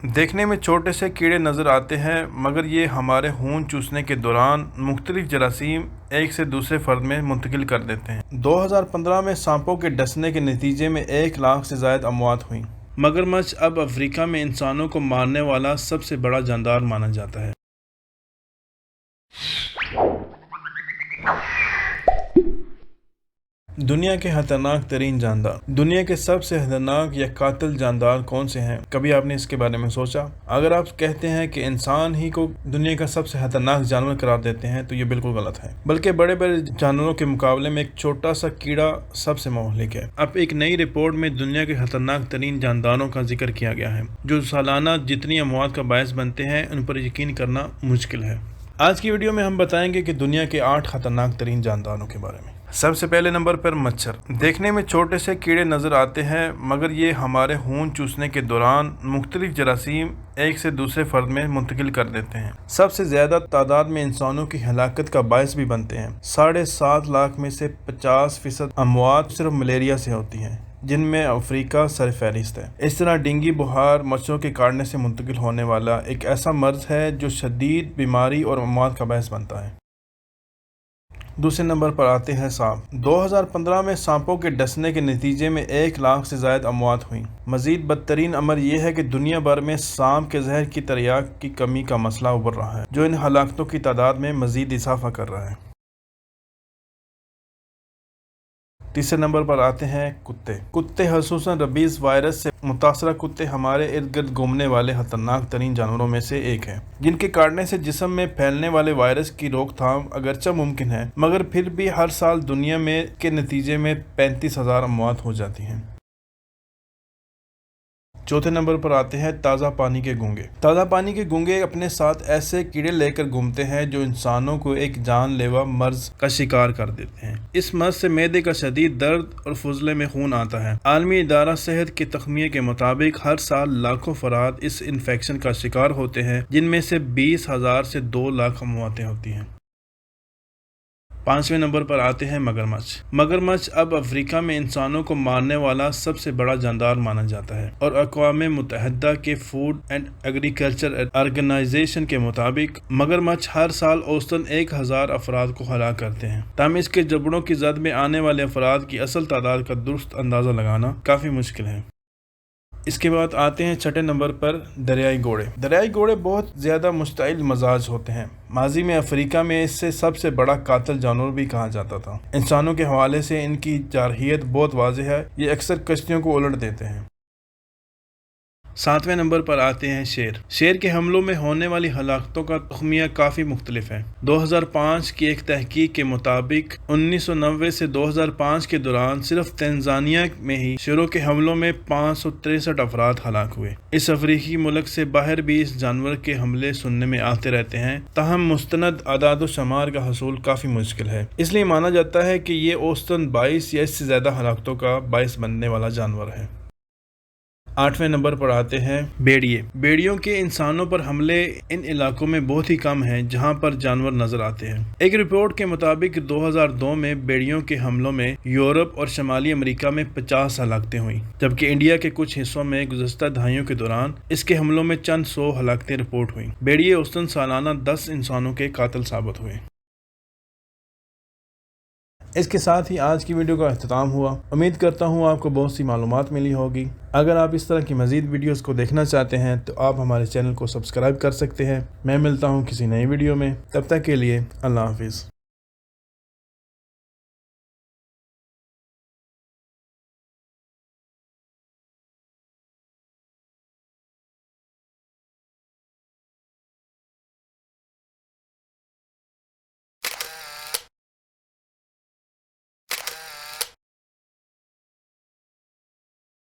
देखने में छोटे से कीड़े नज़र आते हैं, मगर ये हमारे खून चूसने के दौरान मुख्तलिफ जरासीम एक से दूसरे फर्द में मुंतकिल कर देते हैं। 2015 में सांपों के डसने के नतीजे में 1 लाख से ज़ायद अमवात हुई। मगरमच्छ अब अफ्रीका में इंसानों को मारने वाला सबसे बड़ा जानदार माना जाता है। दुनिया के खतरनाक तरीन जानदार। दुनिया के सबसे खतरनाक या कातिल जानदार कौन से हैं? कभी आपने इसके बारे में सोचा? अगर आप कहते हैं कि इंसान ही को दुनिया का सबसे खतरनाक जानवर करार देते हैं तो ये बिल्कुल गलत है, बल्कि बड़े बड़े जानवरों के मुकाबले में एक छोटा सा कीड़ा सबसे मुहलिक है। अब एक नई रिपोर्ट में दुनिया के खतरनाक तरीन जानदारों का जिक्र किया गया है, जो सालाना जितनी अमवात का बायस बनते हैं उन पर यकीन करना मुश्किल है। आज की वीडियो में हम बताएंगे कि दुनिया के 8 खतरनाक तरीन जानदारों के बारे में। सबसे पहले नंबर पर मच्छर। देखने में छोटे से कीड़े नज़र आते हैं, मगर ये हमारे खून चूसने के दौरान मुख्तलिफ जरासीम एक से दूसरे फर्द में मुंतकिल कर देते हैं। सबसे ज़्यादा तादाद में इंसानों की हलाकत का बायस भी बनते हैं। 7.5 लाख में से 50% अमवात सिर्फ मलेरिया से होती हैं, जिनमें अफ्रीका सरफहरिस्त है। इस तरह डेंगू बुखार मच्छरों के काटने से मुंतकिल होने वाला एक ऐसा मर्ज है जो शदीद बीमारी और अमवात का बायस बनता है। दूसरे नंबर पर आते हैं सांप। 2015 में सांपों के डसने के नतीजे में 1 लाख से ज़ायद अमवात हुई। मज़ीद बदतरीन अमर यह है कि दुनिया भर में सांप के जहर की तरियाक की कमी का मसला उभर रहा है, जो इन हलाकतों की तादाद में मज़ीद इजाफा कर रहा है। तीसरे नंबर पर आते हैं कुत्ते खसूसन रबीज वायरस से मुतासरा कुत्ते हमारे इर्द गिर्द घूमने वाले खतरनाक तरीन जानवरों में से एक हैं, जिनके काटने से जिस्म में फैलने वाले वायरस की रोकथाम अगरचे मुमकिन है, मगर फिर भी हर साल दुनिया में के नतीजे में 35,000 अमवात हो जाती हैं। चौथे नंबर पर आते हैं ताज़ा पानी के गूंगे। ताज़ा पानी के गूंगे अपने साथ ऐसे कीड़े लेकर घूमते हैं जो इंसानों को एक जानलेवा मर्ज का शिकार कर देते हैं। इस मर्ज से मैदे का शदीद दर्द और फुजले में खून आता है। आलमी इदारा सेहत के तख्मीए के मुताबिक हर साल लाखों फराद इस इन्फेक्शन का शिकार होते हैं, जिनमें से 20,000 से 2 लाख अमवातें होती हैं। 5वें नंबर पर आते हैं मगरमच्छ। मगरमच्छ अब अफ्रीका में इंसानों को मारने वाला सबसे बड़ा जानदार माना जाता है, और अक़वाम मुत्तहिदा के फूड एंड एग्रीकल्चर ऑर्गेनाइजेशन के मुताबिक मगरमच्छ हर साल औसतन 1,000 अफराद को हलाक करते हैं। ताहम इसके जबड़ों की जद में आने वाले अफराद की असल तादाद का दुरुस्त अंदाज़ा लगाना काफ़ी मुश्किल है। इसके बाद आते हैं छठे नंबर पर दरियाई घोड़े। दरियाई घोड़े बहुत ज़्यादा मुश्ताइल मजाज होते हैं। माजी में अफ्रीका में इससे सबसे बड़ा कातिल जानवर भी कहा जाता था। इंसानों के हवाले से इनकी जारहियत बहुत वाज़ेह है, ये अक्सर कश्तियों को उलट देते हैं। 7वें नंबर पर आते हैं शेर। शेर के हमलों में होने वाली हलाकतों का तख्मिया काफ़ी मुख्तलिफ है। 2005 की एक तहकीक के मुताबिक 1990 से 2005 के दौरान सिर्फ तंजानिया में ही शेरों के हमलों में 563 अफराद हलाक हुए। इस अफ्रीकी मुल्क से बाहर भी इस जानवर के हमले सुनने में आते रहते हैं, ताहम मुस्तनद आदाद शुमार का हसूल काफ़ी मुश्किल है। इसलिए माना जाता है कि ये औसतन 22 या इससे ज़्यादा हलाकतों का बायस बनने वाला जानवर है। 8वें नंबर पर आते हैं भेड़िए। भेड़ियों के इंसानों पर हमले इन इलाकों में बहुत ही कम हैं जहां पर जानवर नजर आते हैं। एक रिपोर्ट के मुताबिक 2002 में भेड़ियों के हमलों में यूरोप और शुमाली अमेरिका में 50 हलाकतें हुई, जबकि इंडिया के कुछ हिस्सों में गुज़श्ता दहाइयों के दौरान इसके हमलों में चंद 100 हलाकतें रिपोर्ट हुई। भेड़िए औसतन सालाना 10 इंसानों के कातिल साबित हुए। इसके साथ ही आज की वीडियो का अख्ताम हुआ। उम्मीद करता हूँ आपको बहुत सी मालूमात मिली होगी। अगर आप इस तरह की मज़ीद वीडियोस को देखना चाहते हैं तो आप हमारे चैनल को सब्सक्राइब कर सकते हैं। मैं मिलता हूँ किसी नई वीडियो में, तब तक के लिए अल्लाह हाफिज़।